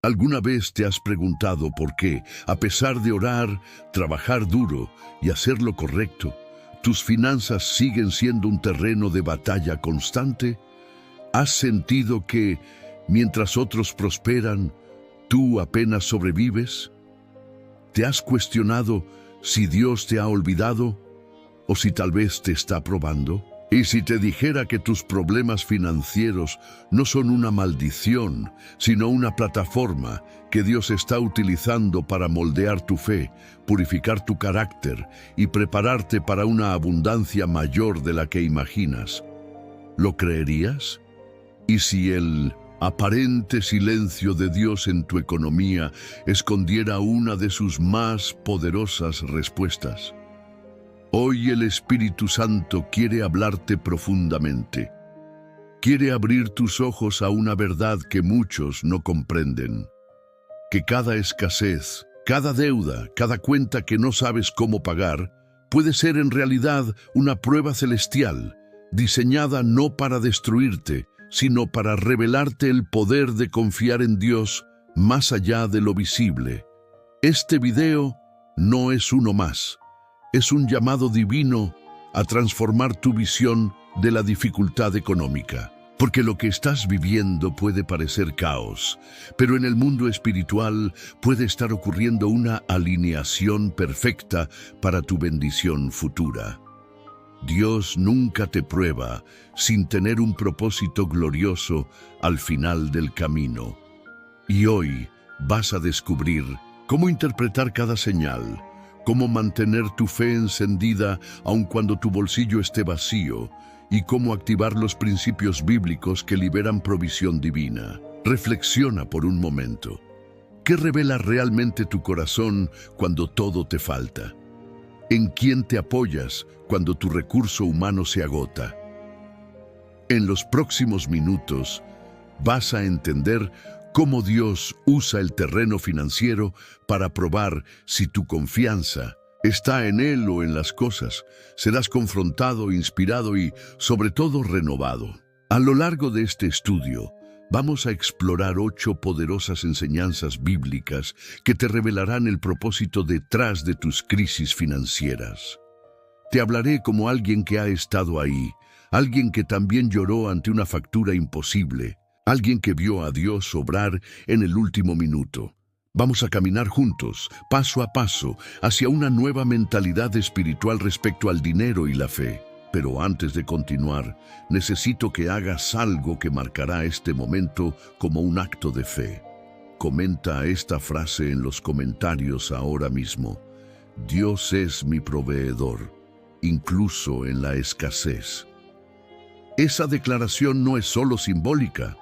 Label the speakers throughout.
Speaker 1: ¿Alguna vez te has preguntado por qué, a pesar de orar, trabajar duro y hacer lo correcto, tus finanzas siguen siendo un terreno de batalla constante? ¿Has sentido que, mientras otros prosperan, tú apenas sobrevives? ¿Te has cuestionado si Dios te ha olvidado o si tal vez te está probando? Y si te dijera que tus problemas financieros no son una maldición, sino una plataforma que Dios está utilizando para moldear tu fe, purificar tu carácter y prepararte para una abundancia mayor de la que imaginas, ¿lo creerías? ¿Y si el aparente silencio de Dios en tu economía escondiera una de sus más poderosas respuestas? Hoy el Espíritu Santo quiere hablarte profundamente. Quiere abrir tus ojos a una verdad que muchos no comprenden. Que cada escasez, cada deuda, cada cuenta que no sabes cómo pagar, puede ser en realidad una prueba celestial, diseñada no para destruirte, sino para revelarte el poder de confiar en Dios más allá de lo visible. Este video no es uno más. Es un llamado divino a transformar tu visión de la dificultad económica. Porque lo que estás viviendo puede parecer caos, pero en el mundo espiritual puede estar ocurriendo una alineación perfecta para tu bendición futura. Dios nunca te prueba sin tener un propósito glorioso al final del camino. Y hoy vas a descubrir cómo interpretar cada señal, cómo mantener tu fe encendida aun cuando tu bolsillo esté vacío y cómo activar los principios bíblicos que liberan provisión divina. Reflexiona por un momento. ¿Qué revela realmente tu corazón cuando todo te falta? ¿En quién te apoyas cuando tu recurso humano se agota? En los próximos minutos vas a entender cómo Dios usa el terreno financiero para probar si tu confianza está en Él o en las cosas. Serás confrontado, inspirado y, sobre todo, renovado. A lo largo de este estudio, vamos a explorar 8 poderosas enseñanzas bíblicas que te revelarán el propósito detrás de tus crisis financieras. Te hablaré como alguien que ha estado ahí, alguien que también lloró ante una factura imposible, alguien que vio a Dios obrar en el último minuto. Vamos a caminar juntos, paso a paso, hacia una nueva mentalidad espiritual respecto al dinero y la fe. Pero antes de continuar, necesito que hagas algo que marcará este momento como un acto de fe. Comenta esta frase en los comentarios ahora mismo. Dios es mi proveedor, incluso en la escasez. Esa declaración no es solo simbólica,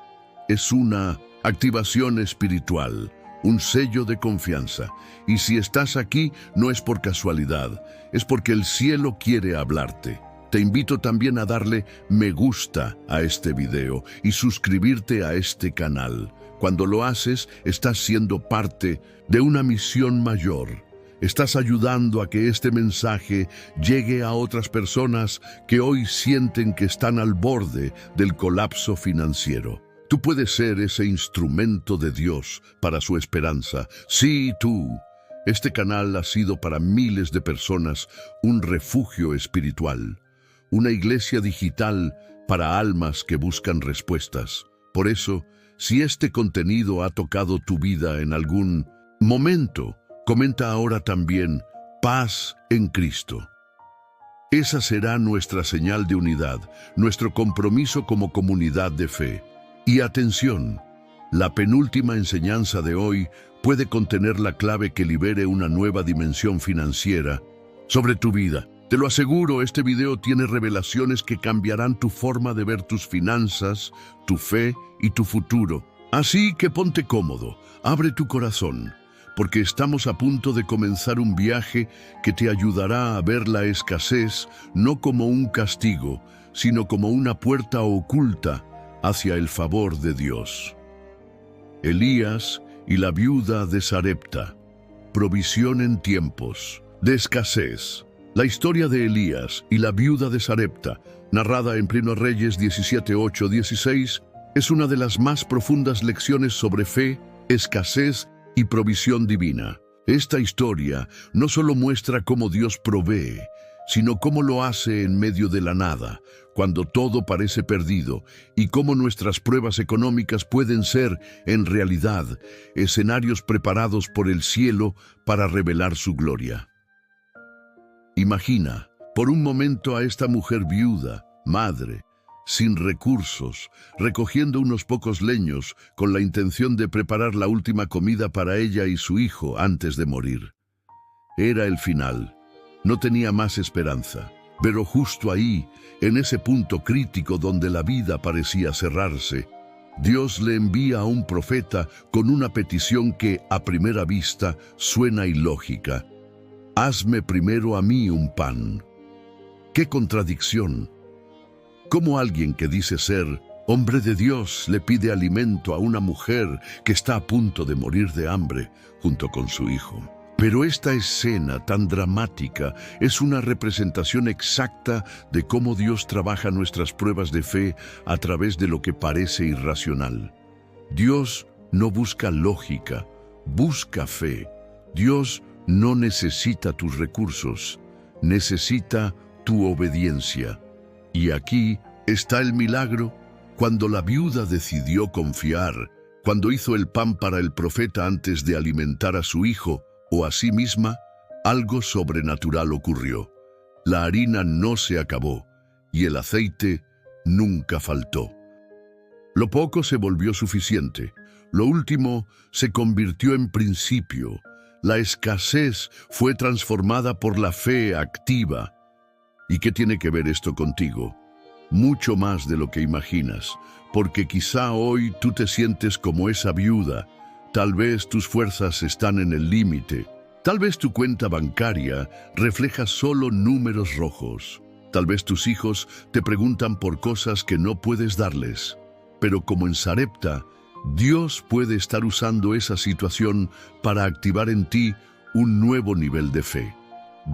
Speaker 1: es una activación espiritual, un sello de confianza. Y si estás aquí, no es por casualidad, es porque el cielo quiere hablarte. Te invito también a darle me gusta a este video y suscribirte a este canal. Cuando lo haces, estás siendo parte de una misión mayor. Estás ayudando a que este mensaje llegue a otras personas que hoy sienten que están al borde del colapso financiero. Tú puedes ser ese instrumento de Dios para su esperanza. Sí, tú. Este canal ha sido para miles de personas un refugio espiritual, una iglesia digital para almas que buscan respuestas. Por eso, si este contenido ha tocado tu vida en algún momento, comenta ahora también paz en Cristo. Esa será nuestra señal de unidad, nuestro compromiso como comunidad de fe. Y atención, la penúltima enseñanza de hoy puede contener la clave que libere una nueva dimensión financiera sobre tu vida. Te lo aseguro, este video tiene revelaciones que cambiarán tu forma de ver tus finanzas, tu fe y tu futuro. Así que ponte cómodo, abre tu corazón, porque estamos a punto de comenzar un viaje que te ayudará a ver la escasez no como un castigo, sino como una puerta oculta hacia el favor de Dios. Elías y la viuda de Sarepta. Provisión en tiempos de escasez. La historia de Elías y la viuda de Sarepta, narrada en 1 Reyes 17:8-16, es una de las más profundas lecciones sobre fe escasez y provisión divina. Esta historia no solo muestra cómo Dios provee, sino cómo lo hace en medio de la nada, cuando todo parece perdido, y cómo nuestras pruebas económicas pueden ser, en realidad, escenarios preparados por el cielo para revelar su gloria. Imagina, por un momento, a esta mujer viuda, madre, sin recursos, recogiendo unos pocos leños con la intención de preparar la última comida para ella y su hijo antes de morir. Era el final. No tenía más esperanza, pero justo ahí, en ese punto crítico donde la vida parecía cerrarse, Dios le envía a un profeta con una petición que, a primera vista, suena ilógica. «Hazme primero a mí un pan». ¡Qué contradicción! ¿Cómo alguien que dice ser hombre de Dios le pide alimento a una mujer que está a punto de morir de hambre junto con su hijo? Pero esta escena tan dramática es una representación exacta de cómo Dios trabaja nuestras pruebas de fe a través de lo que parece irracional. Dios no busca lógica, busca fe. Dios no necesita tus recursos, necesita tu obediencia. Y aquí está el milagro. Cuando la viuda decidió confiar, cuando hizo el pan para el profeta antes de alimentar a su hijo o a sí misma, algo sobrenatural ocurrió. La harina no se acabó y el aceite nunca faltó. Lo poco se volvió suficiente. Lo último se convirtió en principio. La escasez fue transformada por la fe activa. ¿Y qué tiene que ver esto contigo? Mucho más de lo que imaginas, porque quizá hoy tú te sientes como esa viuda. Tal vez tus fuerzas están en el límite. Tal vez tu cuenta bancaria refleja solo números rojos. Tal vez tus hijos te preguntan por cosas que no puedes darles. Pero como en Sarepta, Dios puede estar usando esa situación para activar en ti un nuevo nivel de fe.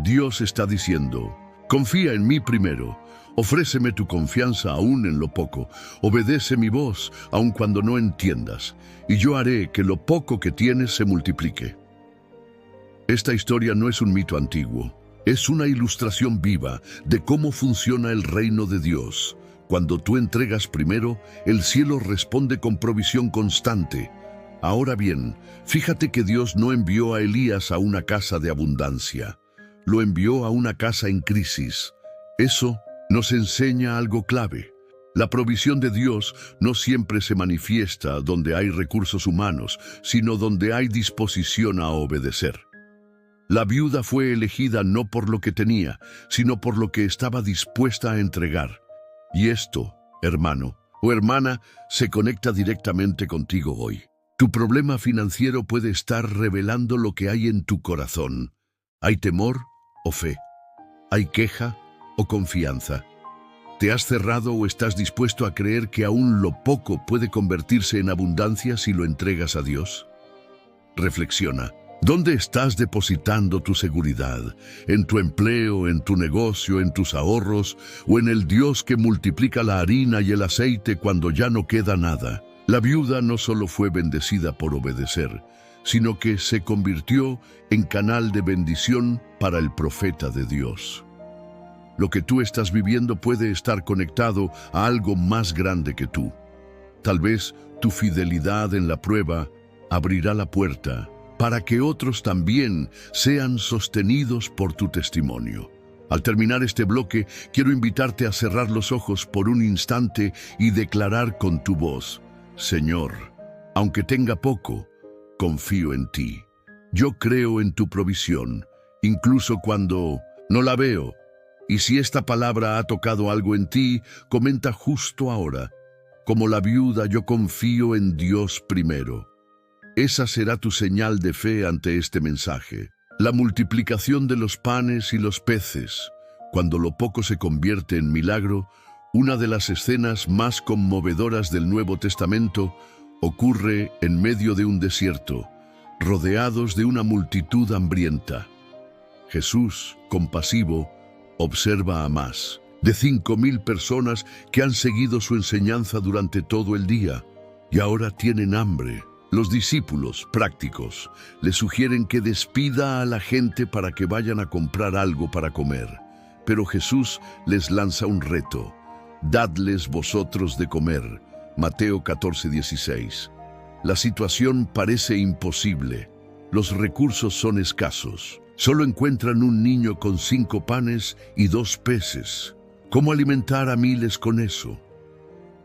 Speaker 1: Dios está diciendo: confía en mí primero, ofréceme tu confianza aún en lo poco, obedece mi voz aun cuando no entiendas, y yo haré que lo poco que tienes se multiplique. Esta historia no es un mito antiguo, es una ilustración viva de cómo funciona el reino de Dios. Cuando tú entregas primero, el cielo responde con provisión constante. Ahora bien, fíjate que Dios no envió a Elías a una casa de abundancia. Lo envió a una casa en crisis. Eso nos enseña algo clave. La provisión de Dios no siempre se manifiesta donde hay recursos humanos, sino donde hay disposición a obedecer. La viuda fue elegida no por lo que tenía, sino por lo que estaba dispuesta a entregar. Y esto, hermano o hermana, se conecta directamente contigo hoy. Tu problema financiero puede estar revelando lo que hay en tu corazón. ¿Hay temor o fe? ¿Hay queja o confianza? ¿Te has cerrado o estás dispuesto a creer que aún lo poco puede convertirse en abundancia si lo entregas a Dios? Reflexiona. ¿Dónde estás depositando tu seguridad? ¿En tu empleo, en tu negocio, en tus ahorros o en el Dios que multiplica la harina y el aceite cuando ya no queda nada? La viuda no solo fue bendecida por obedecer, sino que se convirtió en canal de bendición para el profeta de Dios. Lo que tú estás viviendo puede estar conectado a algo más grande que tú. Tal vez tu fidelidad en la prueba abrirá la puerta para que otros también sean sostenidos por tu testimonio. Al terminar este bloque, quiero invitarte a cerrar los ojos por un instante y declarar con tu voz: Señor, aunque tenga poco, confío en ti. Yo creo en tu provisión, incluso cuando no la veo. Y si esta palabra ha tocado algo en ti, comenta justo ahora: como la viuda, yo confío en Dios primero. Esa será tu señal de fe ante este mensaje. La multiplicación de los panes y los peces. Cuando lo poco se convierte en milagro, una de las escenas más conmovedoras del Nuevo Testamento ocurre en medio de un desierto, rodeados de una multitud hambrienta. Jesús, compasivo, observa a más de 5,000 personas que han seguido su enseñanza durante todo el día y ahora tienen hambre. Los discípulos, prácticos, le sugieren que despida a la gente para que vayan a comprar algo para comer. Pero Jesús les lanza un reto: dadles vosotros de comer. Mateo 14:16. La situación parece imposible. Los recursos son escasos. Solo encuentran un niño con 5 panes y 2 peces. ¿Cómo alimentar a miles con eso?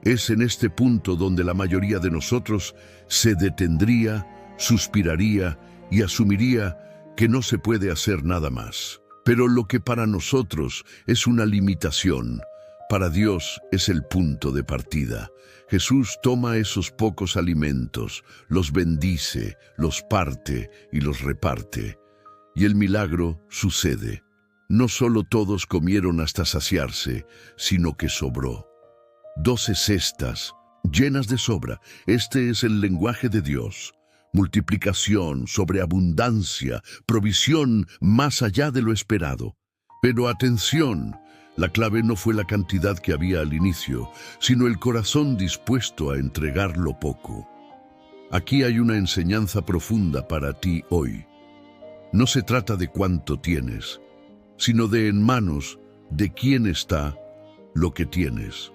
Speaker 1: Es en este punto donde la mayoría de nosotros se detendría, suspiraría y asumiría que no se puede hacer nada más. Pero lo que para nosotros es una limitación, para Dios es el punto de partida. Jesús toma esos pocos alimentos, los bendice, los parte y los reparte. Y el milagro sucede. No solo todos comieron hasta saciarse, sino que sobró. 12 cestas, llenas de sobra. Este es el lenguaje de Dios. Multiplicación, sobreabundancia, provisión más allá de lo esperado. Pero atención, la clave no fue la cantidad que había al inicio, sino el corazón dispuesto a entregar lo poco. Aquí hay una enseñanza profunda para ti hoy. No se trata de cuánto tienes, sino de en manos de quién está lo que tienes.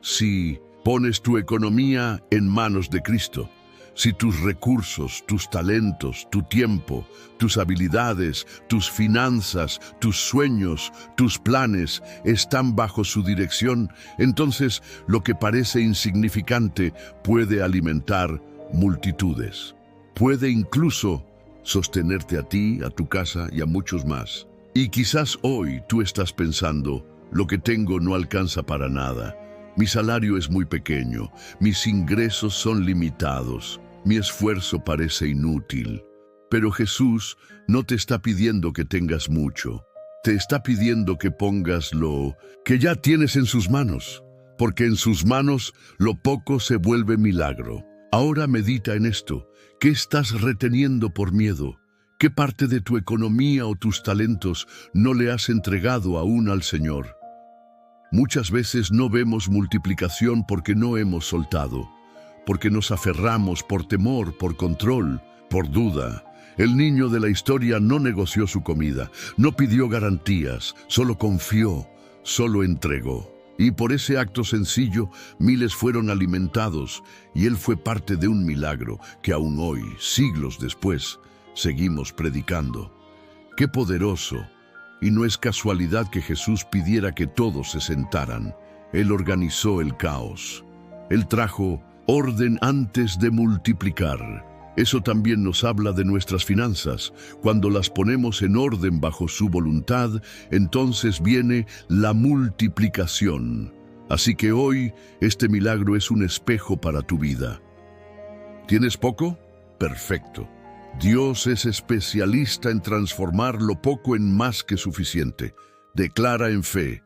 Speaker 1: Si pones tu economía en manos de Cristo, si tus recursos, tus talentos, tu tiempo, tus habilidades, tus finanzas, tus sueños, tus planes están bajo su dirección, entonces lo que parece insignificante puede alimentar multitudes. Puede incluso sostenerte a ti, a tu casa y a muchos más. Y quizás hoy tú estás pensando: lo que tengo no alcanza para nada. Mi salario es muy pequeño, mis ingresos son limitados, mi esfuerzo parece inútil. Pero Jesús no te está pidiendo que tengas mucho. Te está pidiendo que pongas lo que ya tienes en sus manos, porque en sus manos lo poco se vuelve milagro. Ahora medita en esto. ¿Qué estás reteniendo por miedo? ¿Qué parte de tu economía o tus talentos no le has entregado aún al Señor? Muchas veces no vemos multiplicación porque no hemos soltado, porque nos aferramos por temor, por control, por duda. El niño de la historia no negoció su comida, no pidió garantías, solo confió, solo entregó. Y por ese acto sencillo, miles fueron alimentados, y él fue parte de un milagro que aún hoy, siglos después, seguimos predicando. ¡Qué poderoso! Y no es casualidad que Jesús pidiera que todos se sentaran. Él organizó el caos. Él trajo orden antes de multiplicar. Eso también nos habla de nuestras finanzas. Cuando las ponemos en orden bajo su voluntad, entonces viene la multiplicación. Así que hoy, este milagro es un espejo para tu vida. ¿Tienes poco? Perfecto. Dios es especialista en transformar lo poco en más que suficiente. Declara en fe: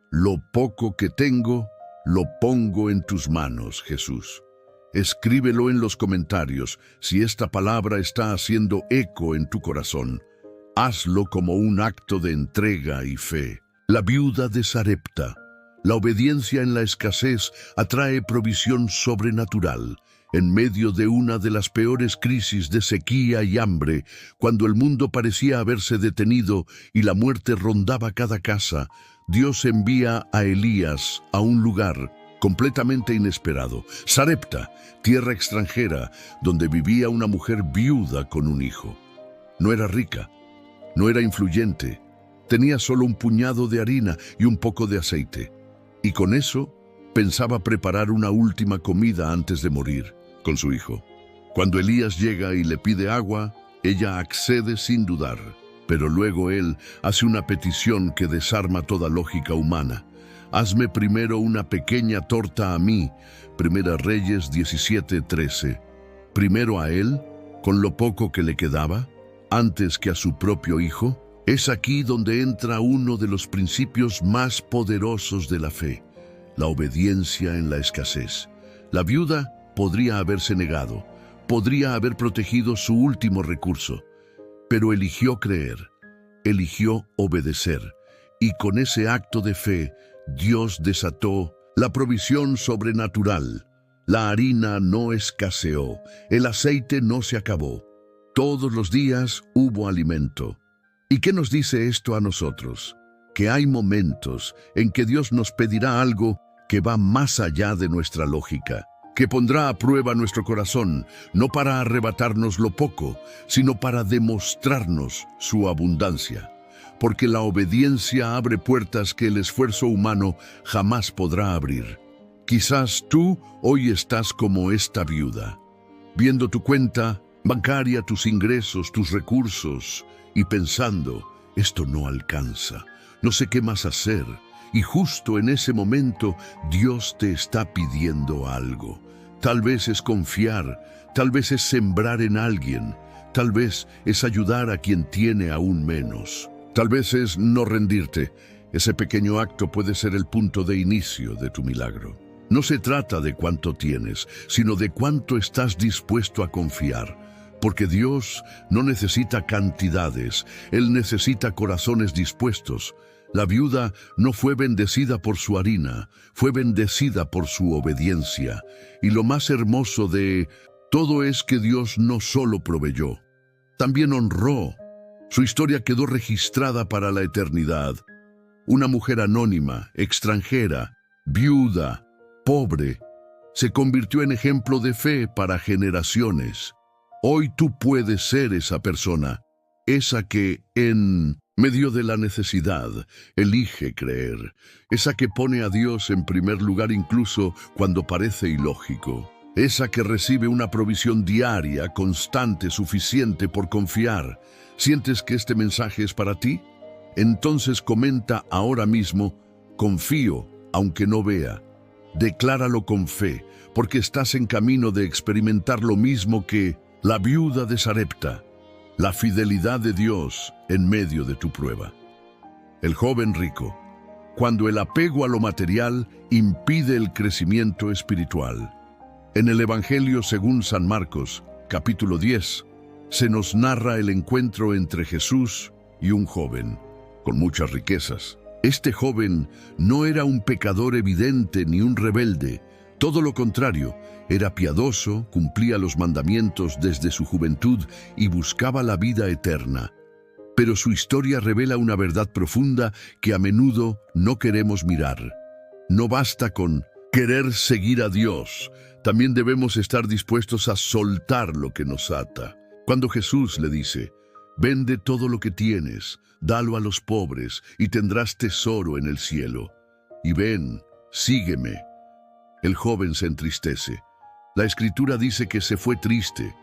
Speaker 1: lo poco que tengo, lo pongo en tus manos, Jesús. Escríbelo en los comentarios si esta palabra está haciendo eco en tu corazón. Hazlo como un acto de entrega y fe. La viuda de Sarepta. La obediencia en la escasez atrae provisión sobrenatural. En medio de una de las peores crisis de sequía y hambre, cuando el mundo parecía haberse detenido y la muerte rondaba cada casa, Dios envía a Elías a un lugar completamente inesperado, Sarepta, tierra extranjera, donde vivía una mujer viuda con un hijo. No era rica, no era influyente, tenía solo un puñado de harina y un poco de aceite. Y con eso pensaba preparar una última comida antes de morir con su hijo. Cuando Elías llega y le pide agua, ella accede sin dudar. Pero luego él hace una petición que desarma toda lógica humana. Hazme primero una pequeña torta a mí. Primera Reyes 17:13. Primero a él, con lo poco que le quedaba, antes que a su propio hijo. Es aquí donde entra uno de los principios más poderosos de la fe: la obediencia en la escasez. La viuda podría haberse negado, podría haber protegido su último recurso, pero eligió creer, eligió obedecer, y con ese acto de fe, Dios desató la provisión sobrenatural. La harina no escaseó, el aceite no se acabó. Todos los días hubo alimento. ¿Y qué nos dice esto a nosotros? Que hay momentos en que Dios nos pedirá algo que va más allá de nuestra lógica, que pondrá a prueba nuestro corazón, no para arrebatarnos lo poco, sino para demostrarnos su abundancia. Porque la obediencia abre puertas que el esfuerzo humano jamás podrá abrir. Quizás tú hoy estás como esta viuda, viendo tu cuenta bancaria, tus ingresos, tus recursos, y pensando, esto no alcanza, no sé qué más hacer. Y justo en ese momento Dios te está pidiendo algo. Tal vez es confiar, tal vez es sembrar en alguien, tal vez es ayudar a quien tiene aún menos. Tal vez es no rendirte. Ese pequeño acto puede ser el punto de inicio de tu milagro. No se trata de cuánto tienes, sino de cuánto estás dispuesto a confiar. Porque Dios no necesita cantidades, Él necesita corazones dispuestos. La viuda no fue bendecida por su harina, fue bendecida por su obediencia. Y lo más hermoso de todo es que Dios no solo proveyó, también honró. Su historia quedó registrada para la eternidad. Una mujer anónima, extranjera, viuda, pobre, se convirtió en ejemplo de fe para generaciones. Hoy tú puedes ser esa persona, esa que en medio de la necesidad elige creer, esa que pone a Dios en primer lugar incluso cuando parece ilógico, esa que recibe una provisión diaria, constante, suficiente por confiar. ¿Sientes que este mensaje es para ti? Entonces comenta ahora mismo, confío, aunque no vea. Decláralo con fe, porque estás en camino de experimentar lo mismo que la viuda de Sarepta, la fidelidad de Dios en medio de tu prueba. El joven rico, cuando el apego a lo material impide el crecimiento espiritual. En el Evangelio según San Marcos, capítulo 10, se nos narra el encuentro entre Jesús y un joven con muchas riquezas. Este joven no era un pecador evidente ni un rebelde. Todo lo contrario, era piadoso, cumplía los mandamientos desde su juventud y buscaba la vida eterna. Pero su historia revela una verdad profunda que a menudo no queremos mirar. No basta con querer seguir a Dios, también debemos estar dispuestos a soltar lo que nos ata. Cuando Jesús le dice, vende todo lo que tienes, dalo a los pobres y tendrás tesoro en el cielo. Y ven, sígueme. El joven se entristece. La Escritura dice que se fue triste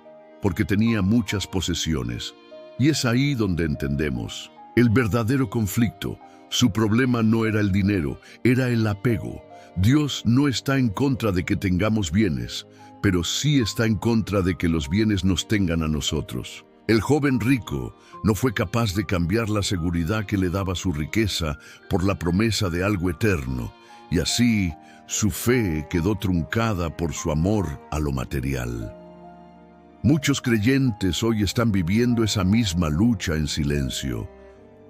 Speaker 1: porque tenía muchas posesiones. Y es ahí donde entendemos el verdadero conflicto. Su problema no era el dinero, era el apego. Dios no está en contra de que tengamos bienes, pero sí está en contra de que los bienes nos tengan a nosotros. El joven rico no fue capaz de cambiar la seguridad que le daba su riqueza por la promesa de algo eterno, y así su fe quedó truncada por su amor a lo material. Muchos creyentes hoy están viviendo esa misma lucha en silencio.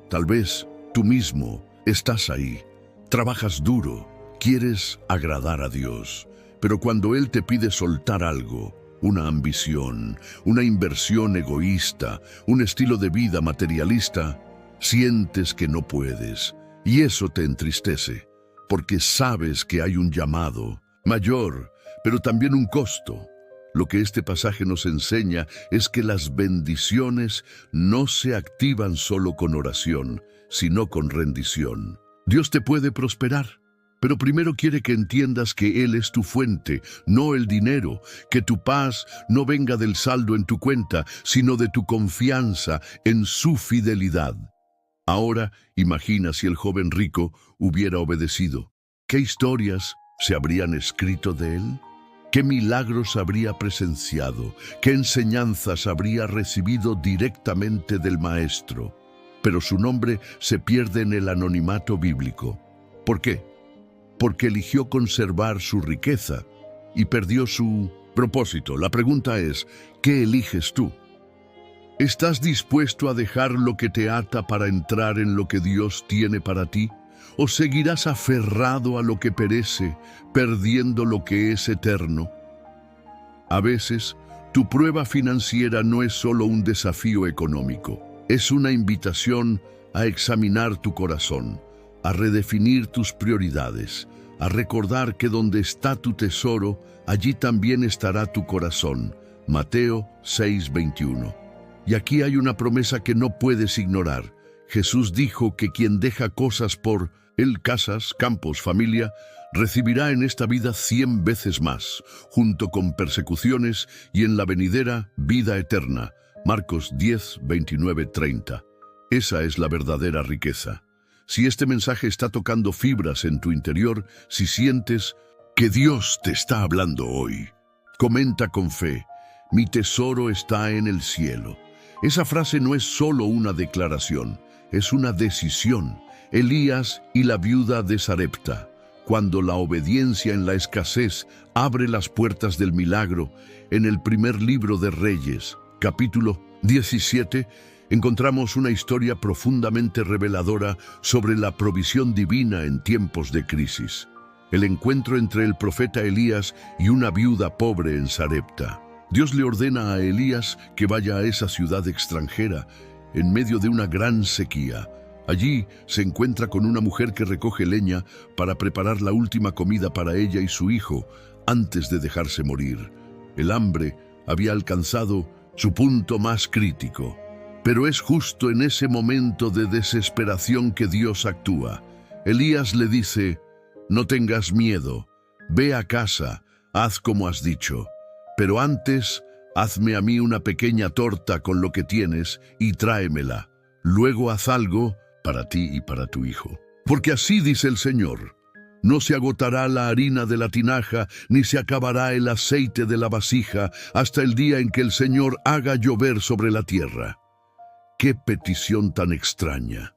Speaker 1: Tal vez tú mismo estás ahí, trabajas duro, quieres agradar a Dios, pero cuando Él te pide soltar algo, una ambición, una inversión egoísta, un estilo de vida materialista, sientes que no puedes, y eso te entristece, porque sabes que hay un llamado mayor, pero también un costo. Lo que este pasaje nos enseña es que las bendiciones no se activan solo con oración, sino con rendición. Dios te puede prosperar, pero primero quiere que entiendas que Él es tu fuente, no el dinero, que tu paz no venga del saldo en tu cuenta, sino de tu confianza en su fidelidad. Ahora, imagina si el joven rico hubiera obedecido. ¿Qué historias se habrían escrito de él? ¿Qué milagros habría presenciado? ¿Qué enseñanzas habría recibido directamente del Maestro? Pero su nombre se pierde en el anonimato bíblico. ¿Por qué? Porque eligió conservar su riqueza y perdió su propósito. La pregunta es, ¿qué eliges tú? ¿Estás dispuesto a dejar lo que te ata para entrar en lo que Dios tiene para ti? ¿O seguirás aferrado a lo que perece, perdiendo lo que es eterno? A veces, tu prueba financiera no es solo un desafío económico, es una invitación a examinar tu corazón, a redefinir tus prioridades, a recordar que donde está tu tesoro, allí también estará tu corazón. Mateo 6:21. Y aquí hay una promesa que no puedes ignorar. Jesús dijo que quien deja cosas por él, casas, campos, familia, recibirá en esta vida 100 veces más, junto con persecuciones y en la venidera vida eterna. Marcos 10:29-30. Esa es la verdadera riqueza. Si este mensaje está tocando fibras en tu interior, si sientes que Dios te está hablando hoy, comenta con fe: mi tesoro está en el cielo. Esa frase no es solo una declaración, es una decisión. Elías y la viuda de Sarepta, cuando la obediencia en la escasez abre las puertas del milagro. En el primer libro de Reyes, capítulo 17, encontramos una historia profundamente reveladora sobre la provisión divina en tiempos de crisis. El encuentro entre el profeta Elías y una viuda pobre en Sarepta. Dios le ordena a Elías que vaya a esa ciudad extranjera en medio de una gran sequía. Allí se encuentra con una mujer que recoge leña para preparar la última comida para ella y su hijo antes de dejarse morir. El hambre había alcanzado su punto más crítico. Pero es justo en ese momento de desesperación que Dios actúa. Elías le dice: no tengas miedo, ve a casa, haz como has dicho. Pero antes, hazme a mí una pequeña torta con lo que tienes y tráemela. Luego haz algo para ti y para tu hijo. Porque así dice el Señor: no se agotará la harina de la tinaja, ni se acabará el aceite de la vasija, hasta el día en que el Señor haga llover sobre la tierra. ¡Qué petición tan extraña!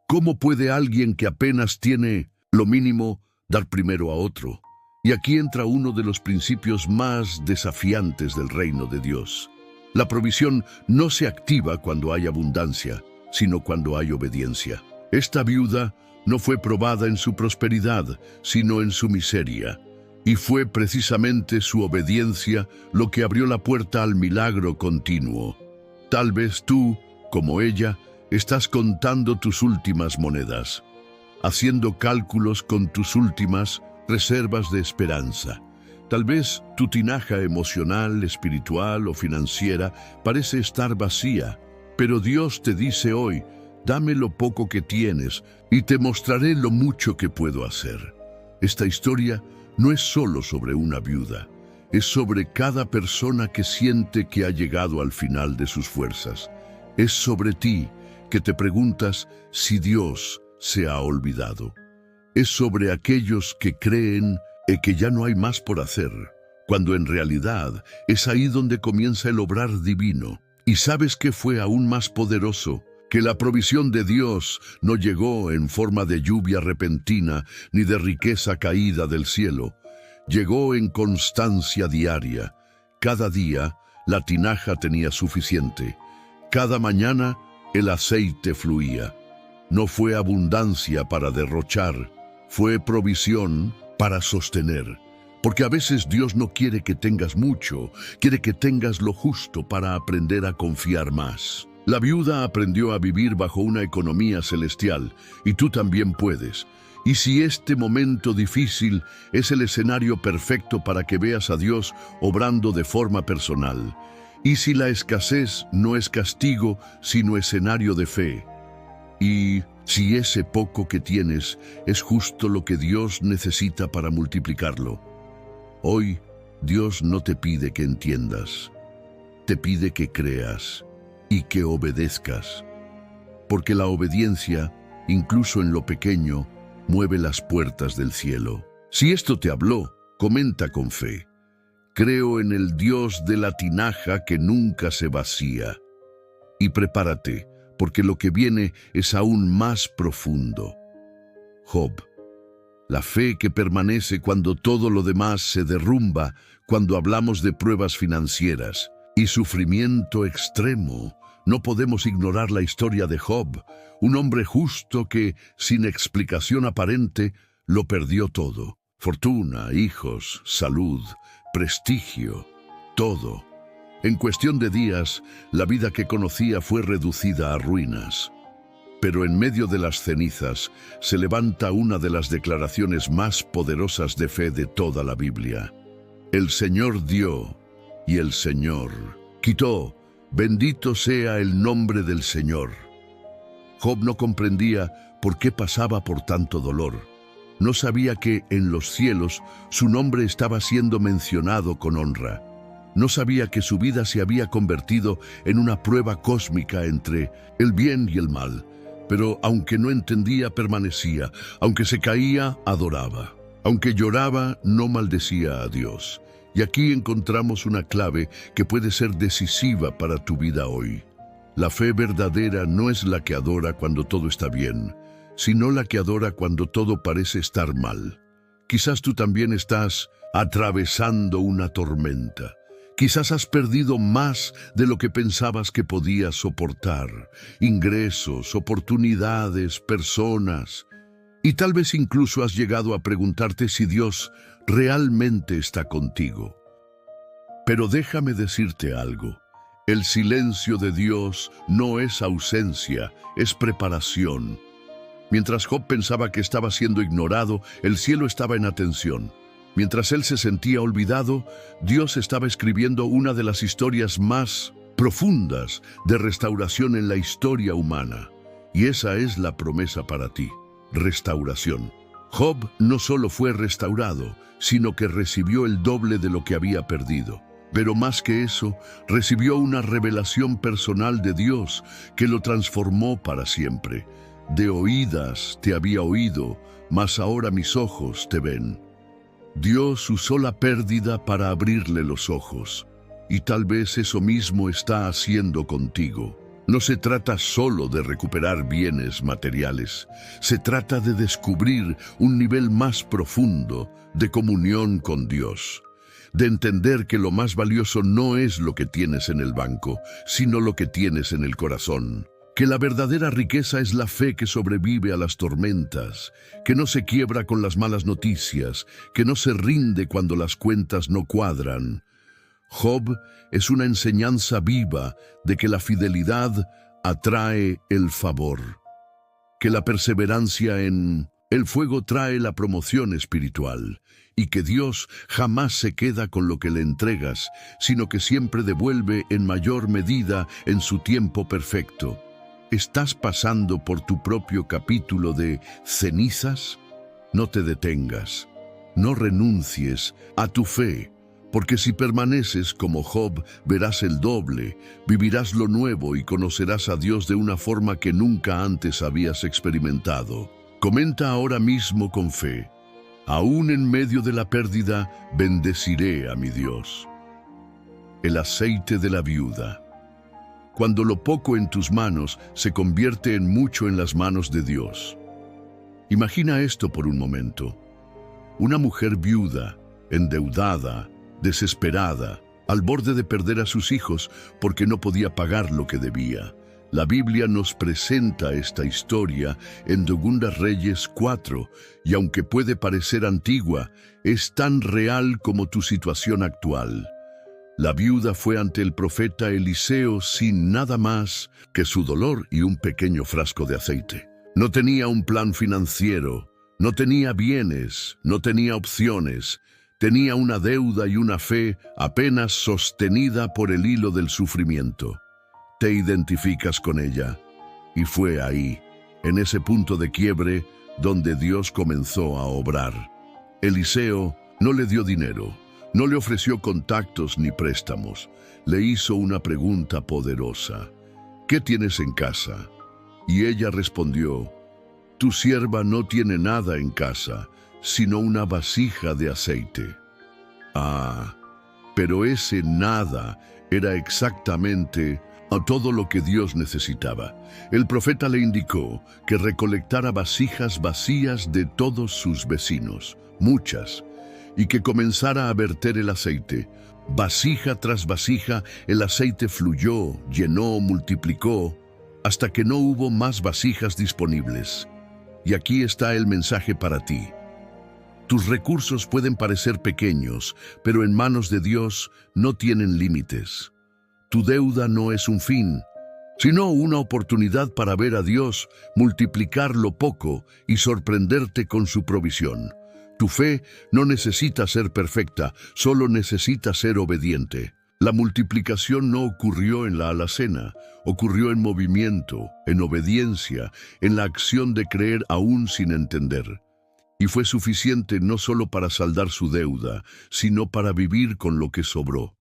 Speaker 1: ¿Cómo puede alguien que apenas tiene lo mínimo dar primero a otro? Y aquí entra uno de los principios más desafiantes del reino de Dios. La provisión no se activa cuando hay abundancia, sino cuando hay obediencia. Esta viuda no fue probada en su prosperidad, sino en su miseria. Y fue precisamente su obediencia lo que abrió la puerta al milagro continuo. Tal vez tú, como ella, estás contando tus últimas monedas, haciendo cálculos con tus últimas reservas de esperanza. Tal vez tu tinaja emocional, espiritual o financiera parece estar vacía, pero Dios te dice hoy: dame lo poco que tienes y te mostraré lo mucho que puedo hacer. Esta historia no es solo sobre una viuda, es sobre cada persona que siente que ha llegado al final de sus fuerzas. Es sobre ti, que te preguntas si Dios se ha olvidado. Es sobre aquellos que creen que ya no hay más por hacer, cuando en realidad es ahí donde comienza el obrar divino. Y sabes que fue aún más poderoso, que la provisión de Dios no llegó en forma de lluvia repentina ni de riqueza caída del cielo. Llegó en constancia diaria. Cada día la tinaja tenía suficiente. Cada mañana el aceite fluía. No fue abundancia para derrochar, fue provisión para sostener. Porque a veces Dios no quiere que tengas mucho, quiere que tengas lo justo para aprender a confiar más. La viuda aprendió a vivir bajo una economía celestial, y tú también puedes. Y si este momento difícil es el escenario perfecto para que veas a Dios obrando de forma personal, y si la escasez no es castigo, sino escenario de fe, y si ese poco que tienes es justo lo que Dios necesita para multiplicarlo. Hoy, Dios no te pide que entiendas, te pide que creas y que obedezcas, porque la obediencia, incluso en lo pequeño, mueve las puertas del cielo. Si esto te habló, comenta con fe: creo en el Dios de la tinaja que nunca se vacía. Y prepárate, porque lo que viene es aún más profundo. Job. La fe que permanece cuando todo lo demás se derrumba, cuando hablamos de pruebas financieras y sufrimiento extremo. No podemos ignorar la historia de Job, un hombre justo que, sin explicación aparente, lo perdió todo: fortuna, hijos, salud, prestigio. todo. En cuestión de días, la vida que conocía fue reducida a ruinas. Pero en medio de las cenizas se levanta una de las declaraciones más poderosas de fe de toda la Biblia. El Señor dio y el Señor quitó. Bendito sea el nombre del Señor. Job no comprendía por qué pasaba por tanto dolor. No sabía que en los cielos su nombre estaba siendo mencionado con honra. No sabía que su vida se había convertido en una prueba cósmica entre el bien y el mal. Pero aunque no entendía, permanecía. Aunque se caía, adoraba. Aunque lloraba, no maldecía a Dios. Y aquí encontramos una clave que puede ser decisiva para tu vida hoy. La fe verdadera no es la que adora cuando todo está bien, sino la que adora cuando todo parece estar mal. Quizás tú también estás atravesando una tormenta. Quizás has perdido más de lo que pensabas que podías soportar. Ingresos, oportunidades, personas. Y tal vez incluso has llegado a preguntarte si Dios realmente está contigo. Pero déjame decirte algo. El silencio de Dios no es ausencia, es preparación. Mientras Job pensaba que estaba siendo ignorado, el cielo estaba en atención. Mientras él se sentía olvidado, Dios estaba escribiendo una de las historias más profundas de restauración en la historia humana. Y esa es la promesa para ti, restauración. Job no solo fue restaurado, sino que recibió el doble de lo que había perdido. Pero más que eso, recibió una revelación personal de Dios que lo transformó para siempre. De oídas te había oído, mas ahora mis ojos te ven. Dios usó la pérdida para abrirle los ojos, y tal vez eso mismo está haciendo contigo. No se trata solo de recuperar bienes materiales, se trata de descubrir un nivel más profundo de comunión con Dios, de entender que lo más valioso no es lo que tienes en el banco, sino lo que tienes en el corazón. Que la verdadera riqueza es la fe que sobrevive a las tormentas, que no se quiebra con las malas noticias, que no se rinde cuando las cuentas no cuadran. Job es una enseñanza viva de que la fidelidad atrae el favor, que la perseverancia en el fuego trae la promoción espiritual, y que Dios jamás se queda con lo que le entregas, sino que siempre devuelve en mayor medida en su tiempo perfecto. ¿Estás pasando por tu propio capítulo de cenizas? No te detengas, no renuncies a tu fe, porque si permaneces como Job, verás el doble, vivirás lo nuevo y conocerás a Dios de una forma que nunca antes habías experimentado. Comenta ahora mismo con fe: aún en medio de la pérdida, bendeciré a mi Dios. El aceite de la viuda. Cuando lo poco en tus manos se convierte en mucho en las manos de Dios. Imagina esto por un momento. Una mujer viuda, endeudada, desesperada, al borde de perder a sus hijos porque no podía pagar lo que debía. La Biblia nos presenta esta historia en 2 Reyes 4, y aunque puede parecer antigua, es tan real como tu situación actual. La viuda fue ante el profeta Eliseo sin nada más que su dolor y un pequeño frasco de aceite. No tenía un plan financiero, no tenía bienes, no tenía opciones, tenía una deuda y una fe apenas sostenida por el hilo del sufrimiento. Te identificas con ella, y fue ahí, en ese punto de quiebre, donde Dios comenzó a obrar. Eliseo no le dio dinero, no le ofreció contactos ni préstamos. Le hizo una pregunta poderosa: ¿qué tienes en casa? Y ella respondió: tu sierva no tiene nada en casa, sino una vasija de aceite. Pero ese nada era exactamente a todo lo que Dios necesitaba. El profeta le indicó que recolectara vasijas vacías de todos sus vecinos, muchas, y que comenzara a verter el aceite. Vasija tras vasija, el aceite fluyó, llenó, multiplicó, hasta que no hubo más vasijas disponibles. Y aquí está el mensaje para ti. Tus recursos pueden parecer pequeños, pero en manos de Dios no tienen límites. Tu deuda no es un fin, sino una oportunidad para ver a Dios multiplicar lo poco y sorprenderte con su provisión. Tu fe no necesita ser perfecta, solo necesita ser obediente. La multiplicación no ocurrió en la alacena, ocurrió en movimiento, en obediencia, en la acción de creer aún sin entender. Y fue suficiente no solo para saldar su deuda, sino para vivir con lo que sobró.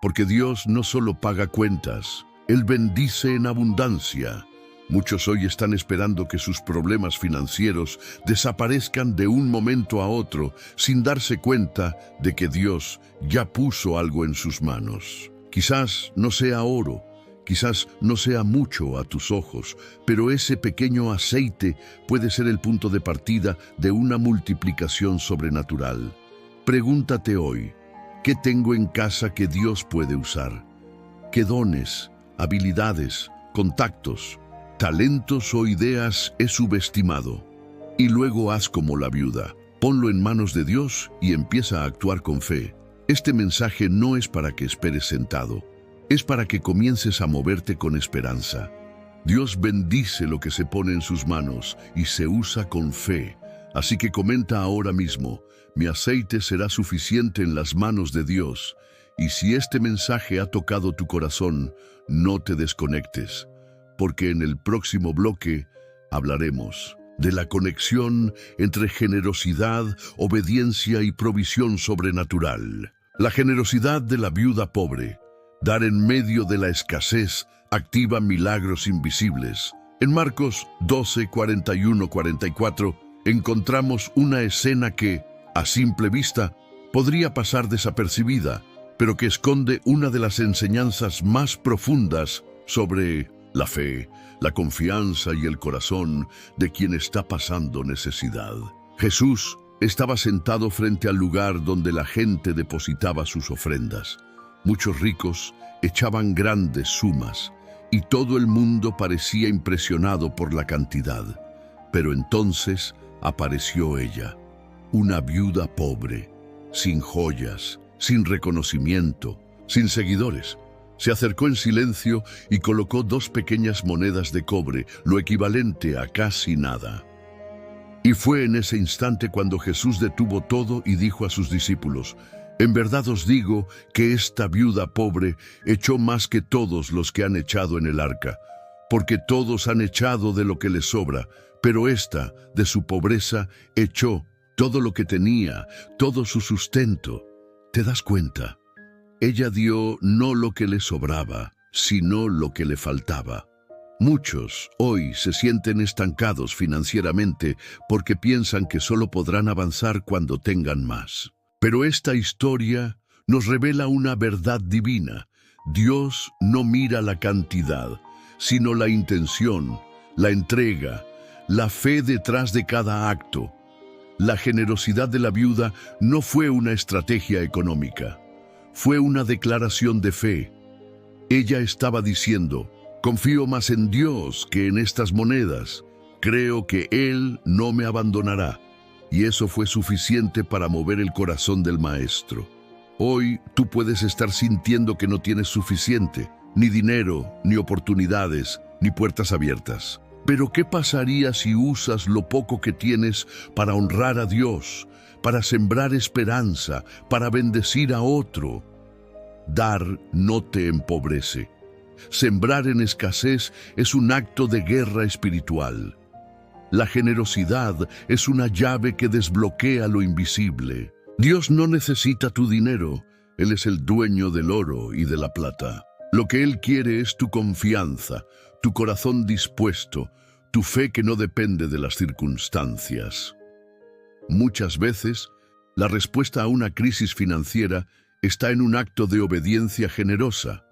Speaker 1: Porque Dios no solo paga cuentas, Él bendice en abundancia. Muchos hoy están esperando que sus problemas financieros desaparezcan de un momento a otro sin darse cuenta de que Dios ya puso algo en sus manos. Quizás no sea oro, quizás no sea mucho a tus ojos, pero ese pequeño aceite puede ser el punto de partida de una multiplicación sobrenatural. Pregúntate hoy, ¿qué tengo en casa que Dios puede usar? ¿Qué dones, habilidades, contactos, talentos o ideas he subestimado? Y luego haz como la viuda. Ponlo en manos de Dios y empieza a actuar con fe. Este mensaje no es para que esperes sentado. Es para que comiences a moverte con esperanza. Dios bendice lo que se pone en sus manos y se usa con fe. Así que comenta ahora mismo, mi aceite será suficiente en las manos de Dios. Y si este mensaje ha tocado tu corazón, no te desconectes, porque en el próximo bloque hablaremos de la conexión entre generosidad, obediencia y provisión sobrenatural. La generosidad de la viuda pobre. Dar en medio de la escasez activa milagros invisibles. En Marcos 12, 41, 44 encontramos una escena que, a simple vista, podría pasar desapercibida, pero que esconde una de las enseñanzas más profundas sobre la fe, la confianza y el corazón de quien está pasando necesidad. Jesús estaba sentado frente al lugar donde la gente depositaba sus ofrendas. Muchos ricos echaban grandes sumas y todo el mundo parecía impresionado por la cantidad. Pero entonces apareció ella, una viuda pobre, sin joyas, sin reconocimiento, sin seguidores. Se acercó en silencio y colocó 2 pequeñas monedas de cobre, lo equivalente a casi nada. Y fue en ese instante cuando Jesús detuvo todo y dijo a sus discípulos: en verdad os digo que esta viuda pobre echó más que todos los que han echado en el arca, porque todos han echado de lo que les sobra, pero ésta, de su pobreza, echó todo lo que tenía, todo su sustento. ¿Te das cuenta? Ella dio no lo que le sobraba, sino lo que le faltaba. Muchos hoy se sienten estancados financieramente porque piensan que solo podrán avanzar cuando tengan más. Pero esta historia nos revela una verdad divina. Dios no mira la cantidad, sino la intención, la entrega, la fe detrás de cada acto. La generosidad de la viuda no fue una estrategia económica, fue una declaración de fe. Ella estaba diciendo: confío más en Dios que en estas monedas. Creo que Él no me abandonará. Y eso fue suficiente para mover el corazón del maestro. Hoy tú puedes estar sintiendo que no tienes suficiente, ni dinero, ni oportunidades, ni puertas abiertas. Pero ¿qué pasaría si usas lo poco que tienes para honrar a Dios, para sembrar esperanza, para bendecir a otro? Dar no te empobrece. Sembrar en escasez es un acto de guerra espiritual. La generosidad es una llave que desbloquea lo invisible. Dios no necesita tu dinero. Él es el dueño del oro y de la plata. Lo que Él quiere es tu confianza, tu corazón dispuesto, tu fe que no depende de las circunstancias. Muchas veces, la respuesta a una crisis financiera está en un acto de obediencia generosa.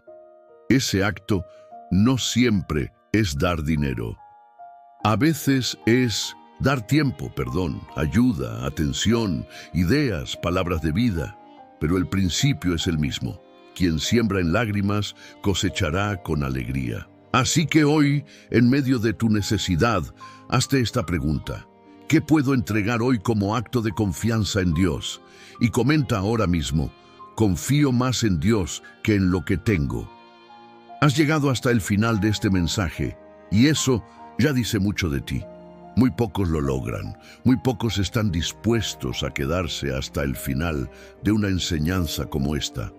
Speaker 1: Ese acto no siempre es dar dinero. A veces es dar tiempo, ayuda, atención, ideas, palabras de vida. Pero el principio es el mismo. Quien siembra en lágrimas, cosechará con alegría. Así que hoy, en medio de tu necesidad, hazte esta pregunta: ¿Qué puedo entregar hoy como acto de confianza en Dios? Y comenta ahora mismo: confío más en Dios que en lo que tengo. Has llegado hasta el final de este mensaje, y eso ya dice mucho de ti. Muy pocos lo logran, muy pocos están dispuestos a quedarse hasta el final de una enseñanza como esta,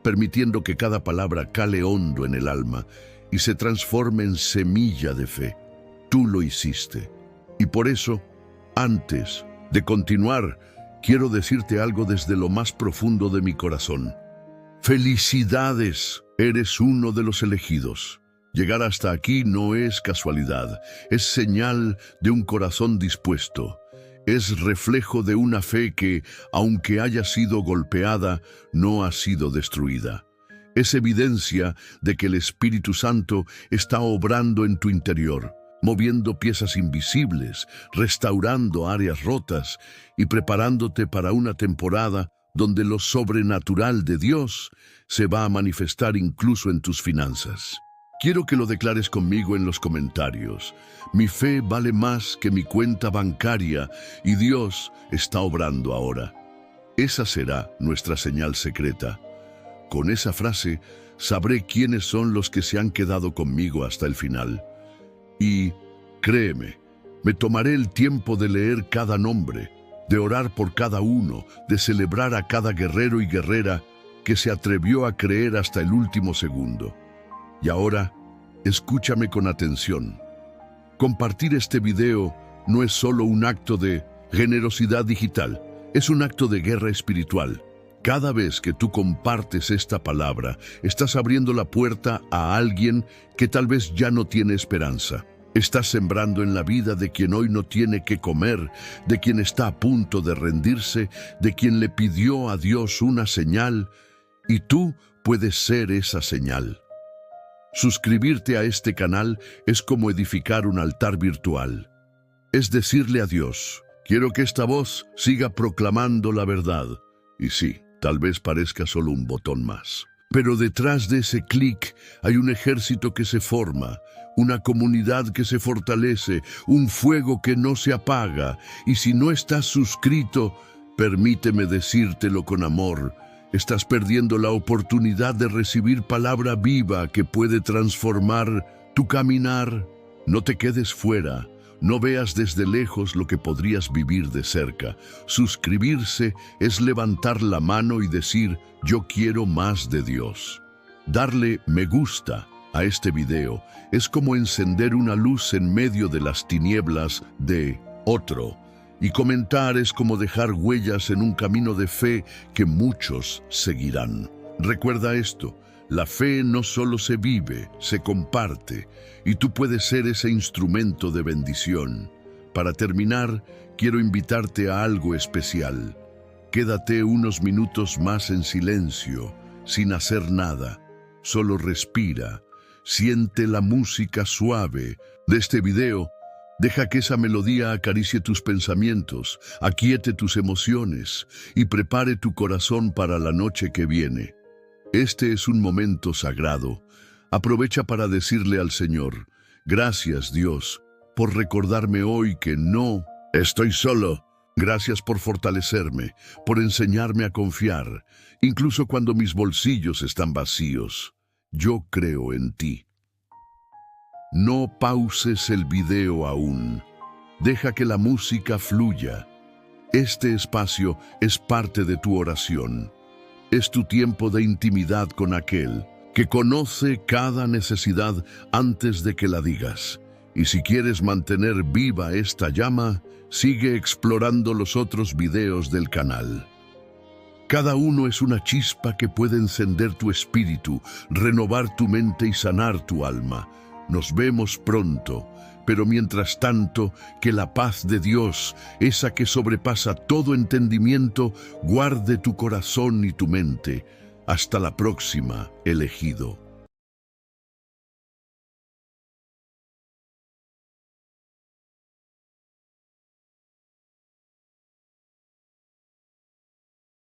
Speaker 1: permitiendo que cada palabra cale hondo en el alma y se transforme en semilla de fe. Tú lo hiciste. Y por eso, antes de continuar, quiero decirte algo desde lo más profundo de mi corazón. ¡Felicidades! Eres uno de los elegidos. Llegar hasta aquí no es casualidad, es señal de un corazón dispuesto. Es reflejo de una fe que, aunque haya sido golpeada, no ha sido destruida. Es evidencia de que el Espíritu Santo está obrando en tu interior, moviendo piezas invisibles, restaurando áreas rotas y preparándote para una temporada donde lo sobrenatural de Dios se va a manifestar incluso en tus finanzas. Quiero que lo declares conmigo en los comentarios. Mi fe vale más que mi cuenta bancaria y Dios está obrando ahora. Esa será nuestra señal secreta. Con esa frase sabré quiénes son los que se han quedado conmigo hasta el final. Y, créeme, me tomaré el tiempo de leer cada nombre, de orar por cada uno, de celebrar a cada guerrero y guerrera que se atrevió a creer hasta el último segundo. Y ahora, escúchame con atención. Compartir este video no es solo un acto de generosidad digital, es un acto de guerra espiritual. Cada vez que tú compartes esta palabra, estás abriendo la puerta a alguien que tal vez ya no tiene esperanza. Estás sembrando en la vida de quien hoy no tiene qué comer, de quien está a punto de rendirse, de quien le pidió a Dios una señal, y tú puedes ser esa señal. Suscribirte a este canal es como edificar un altar virtual. Es decirle a Dios: quiero que esta voz siga proclamando la verdad. Y sí, tal vez parezca solo un botón más. Pero detrás de ese clic hay un ejército que se forma, una comunidad que se fortalece, un fuego que no se apaga. Y si no estás suscrito, permíteme decírtelo con amor: estás perdiendo la oportunidad de recibir palabra viva que puede transformar tu caminar. No te quedes fuera, no veas desde lejos lo que podrías vivir de cerca. Suscribirse es levantar la mano y decir: yo quiero más de Dios. Darle me gusta a este video es como encender una luz en medio de las tinieblas de otro. Y comentar es como dejar huellas en un camino de fe que muchos seguirán. Recuerda esto: la fe no solo se vive, se comparte, y tú puedes ser ese instrumento de bendición. Para terminar, quiero invitarte a algo especial. Quédate unos minutos más en silencio, sin hacer nada. Solo respira, siente la música suave de este video. Deja que esa melodía acaricie tus pensamientos, aquiete tus emociones y prepare tu corazón para la noche que viene. Este es un momento sagrado. Aprovecha para decirle al Señor: gracias, Dios, por recordarme hoy que no estoy solo. Gracias por fortalecerme, por enseñarme a confiar, incluso cuando mis bolsillos están vacíos. Yo creo en ti. No pauses el video aún. Deja que la música fluya. Este espacio es parte de tu oración. Es tu tiempo de intimidad con aquel que conoce cada necesidad antes de que la digas. Y si quieres mantener viva esta llama, sigue explorando los otros videos del canal. Cada uno es una chispa que puede encender tu espíritu, renovar tu mente y sanar tu alma. Nos vemos pronto, pero mientras tanto, que la paz de Dios, esa que sobrepasa todo entendimiento, guarde tu corazón y tu mente. Hasta la próxima, elegido.